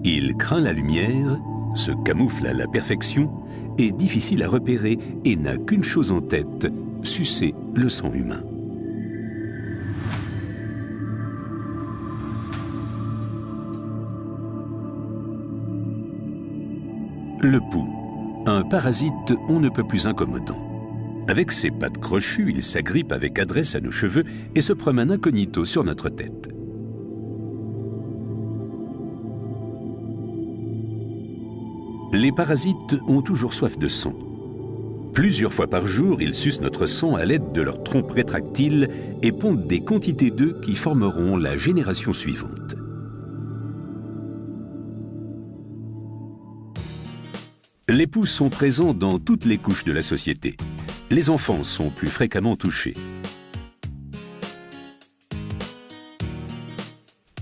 Il craint la lumière, se camoufle à la perfection, est difficile à repérer et n'a qu'une chose en tête, sucer le sang humain. Le poux, un parasite on ne peut plus incommodant. Avec ses pattes crochues, il s'agrippe avec adresse à nos cheveux et se promène incognito sur notre tête. Les parasites ont toujours soif de sang. Plusieurs fois par jour, ils sucent notre sang à l'aide de leurs trompes rétractiles et pondent des quantités d'œufs qui formeront la génération suivante. Les poux sont présents dans toutes les couches de la société. Les enfants sont plus fréquemment touchés.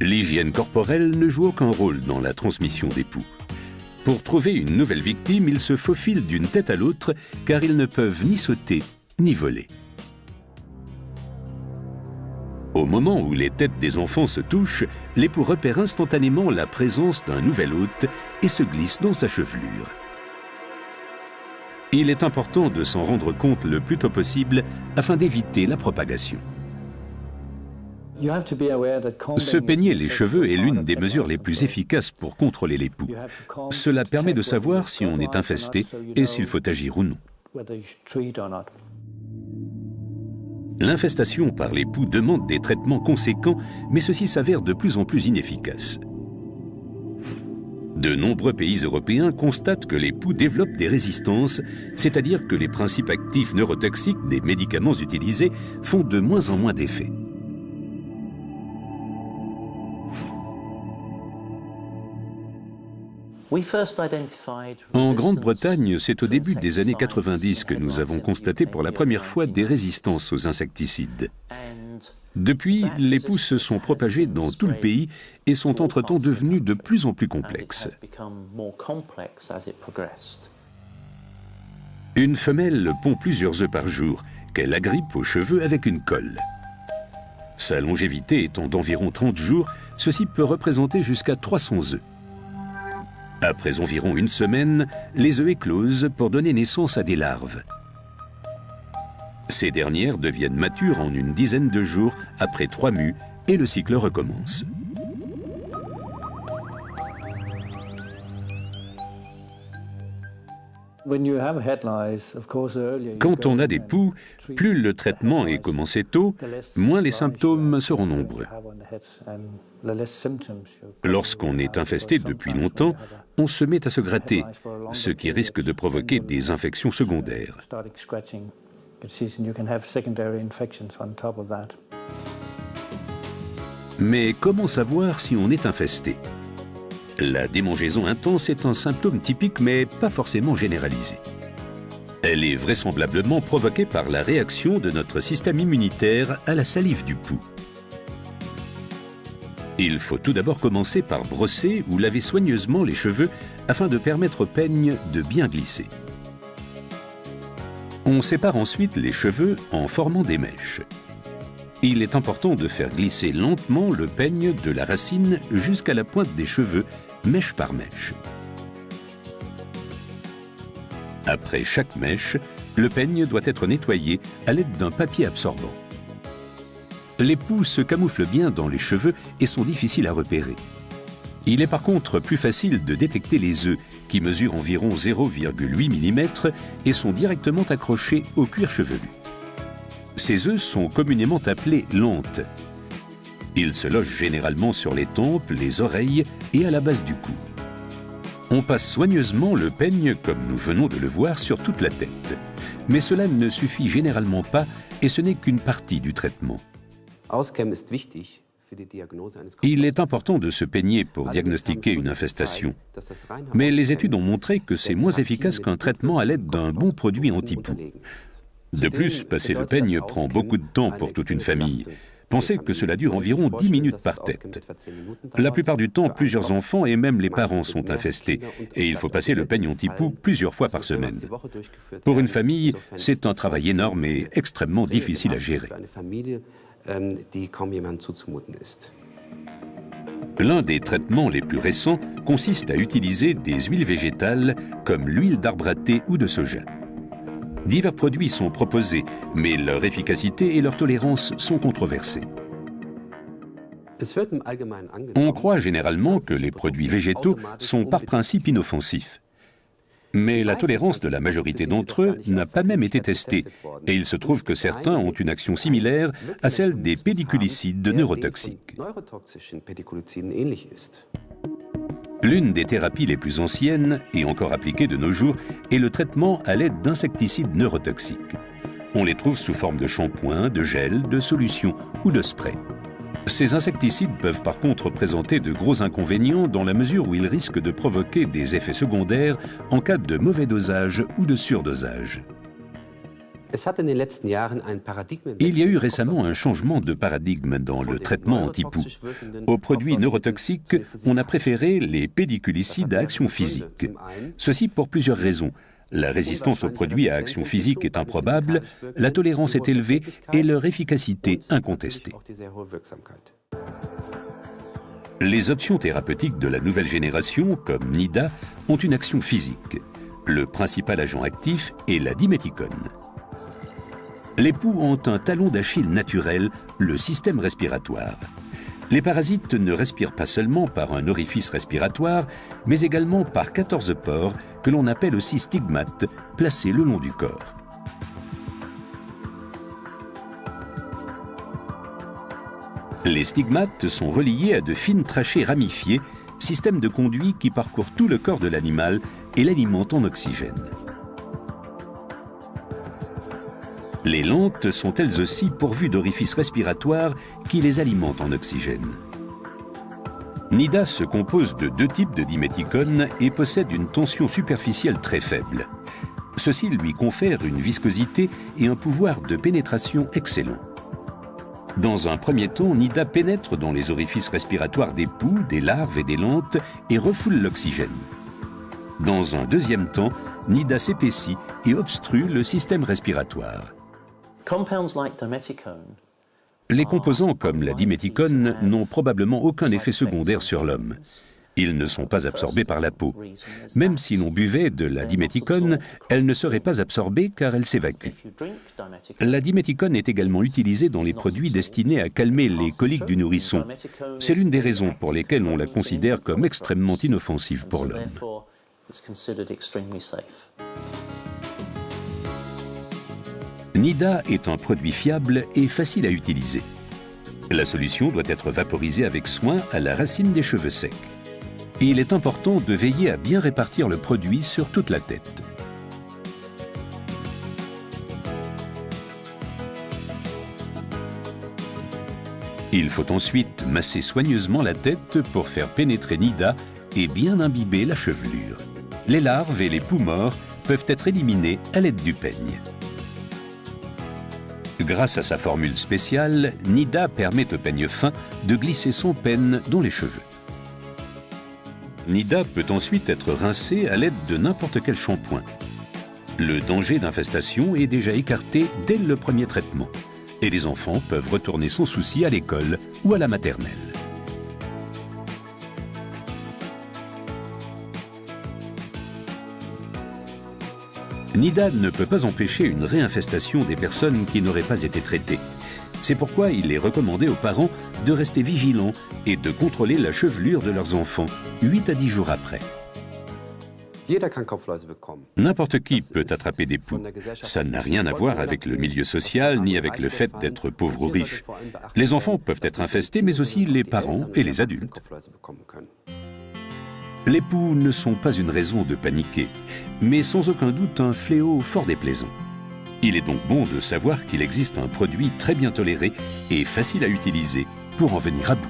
L'hygiène corporelle ne joue aucun rôle dans la transmission des poux. Pour trouver une nouvelle victime, ils se faufilent d'une tête à l'autre car ils ne peuvent ni sauter ni voler. Au moment où les têtes des enfants se touchent, les poux repèrent instantanément la présence d'un nouvel hôte et se glissent dans sa chevelure. Il est important de s'en rendre compte le plus tôt possible afin d'éviter la propagation. Se peigner les cheveux est l'une des mesures les plus efficaces pour contrôler les poux. Cela permet de savoir si on est infesté et s'il faut agir ou non. L'infestation par les poux demande des traitements conséquents, mais ceux-ci s'avèrent de plus en plus inefficaces. De nombreux pays européens constatent que les poux développent des résistances, c'est-à-dire que les principes actifs neurotoxiques des médicaments utilisés font de moins en moins d'effet. En Grande-Bretagne, c'est au début des années 90 que nous avons constaté pour la première fois des résistances aux insecticides. Depuis, les poux se sont propagés dans tout le pays et sont entre-temps devenus de plus en plus complexes. Une femelle pond plusieurs œufs par jour, qu'elle agrippe aux cheveux avec une colle. Sa longévité étant d'environ 30 jours, ceci peut représenter jusqu'à 300 œufs. Après environ une semaine, les œufs éclosent pour donner naissance à des larves. Ces dernières deviennent matures en une dizaine de jours après 3 mues et le cycle recommence. Quand on a des poux, plus le traitement est commencé tôt, moins les symptômes seront nombreux. Lorsqu'on est infesté depuis longtemps, on se met à se gratter, ce qui risque de provoquer des infections secondaires. Mais comment savoir si on est infesté? La démangeaison intense est un symptôme typique mais pas forcément généralisé. Elle est vraisemblablement provoquée par la réaction de notre système immunitaire à la salive du poux. Il faut tout d'abord commencer par brosser ou laver soigneusement les cheveux afin de permettre au peigne de bien glisser. On sépare ensuite les cheveux en formant des mèches. Il est important de faire glisser lentement le peigne de la racine jusqu'à la pointe des cheveux, mèche par mèche. Après chaque mèche, le peigne doit être nettoyé à l'aide d'un papier absorbant. Les poux se camouflent bien dans les cheveux et sont difficiles à repérer. Il est par contre plus facile de détecter les œufs, qui mesurent environ 0,8 mm et sont directement accrochés au cuir chevelu. Ces œufs sont communément appelés lentes. Ils se logent généralement sur les tempes, les oreilles et à la base du cou. On passe soigneusement le peigne, comme nous venons de le voir, sur toute la tête. Mais cela ne suffit généralement pas et ce n'est qu'une partie du traitement. Il est important de se peigner pour diagnostiquer une infestation. Mais les études ont montré que c'est moins efficace qu'un traitement à l'aide d'un bon produit anti-poux. De plus, passer le peigne prend beaucoup de temps pour toute une famille. Pensez que cela dure environ 10 minutes par tête. La plupart du temps, plusieurs enfants et même les parents sont infestés et il faut passer le peigne anti-poux plusieurs fois par semaine. Pour une famille, c'est un travail énorme et extrêmement difficile à gérer. L'un des traitements les plus récents consiste à utiliser des huiles végétales comme l'huile d'arbre à thé ou de soja. Divers produits sont proposés, mais leur efficacité et leur tolérance sont controversées. On croit généralement que les produits végétaux sont par principe inoffensifs. Mais la tolérance de la majorité d'entre eux n'a pas même été testée, et il se trouve que certains ont une action similaire à celle des pédiculicides neurotoxiques. L'une des thérapies les plus anciennes, et encore appliquée de nos jours, est le traitement à l'aide d'insecticides neurotoxiques. On les trouve sous forme de shampoing, de gel, de solution ou de spray. Ces insecticides peuvent par contre présenter de gros inconvénients dans la mesure où ils risquent de provoquer des effets secondaires en cas de mauvais dosage ou de surdosage. Il y a eu récemment un changement de paradigme dans le traitement anti-poux. Aux produits neurotoxiques, on a préféré les pédiculicides à action physique. Ceci pour plusieurs raisons. La résistance aux produits à action physique est improbable, la tolérance est élevée et leur efficacité incontestée. Les options thérapeutiques de la nouvelle génération, comme Nida, ont une action physique. Le principal agent actif est la diméthicone. Les poux ont un talon d'Achille naturel, le système respiratoire. Les parasites ne respirent pas seulement par un orifice respiratoire, mais également par 14 pores, que l'on appelle aussi stigmates, placés le long du corps. Les stigmates sont reliés à de fines trachées ramifiées, système de conduit qui parcourt tout le corps de l'animal et l'alimente en oxygène. Les lentes sont elles aussi pourvues d'orifices respiratoires qui les alimentent en oxygène. Nida se compose de deux types de diméthicone et possède une tension superficielle très faible. Ceci lui confère une viscosité et un pouvoir de pénétration excellent. Dans un premier temps, Nida pénètre dans les orifices respiratoires des poux, des larves et des lentes et refoule l'oxygène. Dans un deuxième temps, Nida s'épaissit et obstrue le système respiratoire. Les composants comme la diméthicone n'ont probablement aucun effet secondaire sur l'homme. Ils ne sont pas absorbés par la peau. Même si l'on buvait de la diméthicone, elle ne serait pas absorbée car elle s'évacue. La diméthicone est également utilisée dans les produits destinés à calmer les coliques du nourrisson. C'est l'une des raisons pour lesquelles on la considère comme extrêmement inoffensive pour l'homme. Nida est un produit fiable et facile à utiliser. La solution doit être vaporisée avec soin à la racine des cheveux secs. Et il est important de veiller à bien répartir le produit sur toute la tête. Il faut ensuite masser soigneusement la tête pour faire pénétrer Nida et bien imbiber la chevelure. Les larves et les poux morts peuvent être éliminés à l'aide du peigne. Grâce à sa formule spéciale, Nida permet au peigne fin de glisser sans peine dans les cheveux. Nida peut ensuite être rincé à l'aide de n'importe quel shampoing. Le danger d'infestation est déjà écarté dès le premier traitement et les enfants peuvent retourner sans souci à l'école ou à la maternelle. Nida ne peut pas empêcher une réinfestation des personnes qui n'auraient pas été traitées. C'est pourquoi il est recommandé aux parents de rester vigilants et de contrôler la chevelure de leurs enfants 8 à 10 jours après. N'importe qui peut attraper des poux. Ça n'a rien à voir avec le milieu social ni avec le fait d'être pauvre ou riche. Les enfants peuvent être infestés, mais aussi les parents et les adultes. Les poux ne sont pas une raison de paniquer, mais sans aucun doute un fléau fort déplaisant. Il est donc bon de savoir qu'il existe un produit très bien toléré et facile à utiliser pour en venir à bout.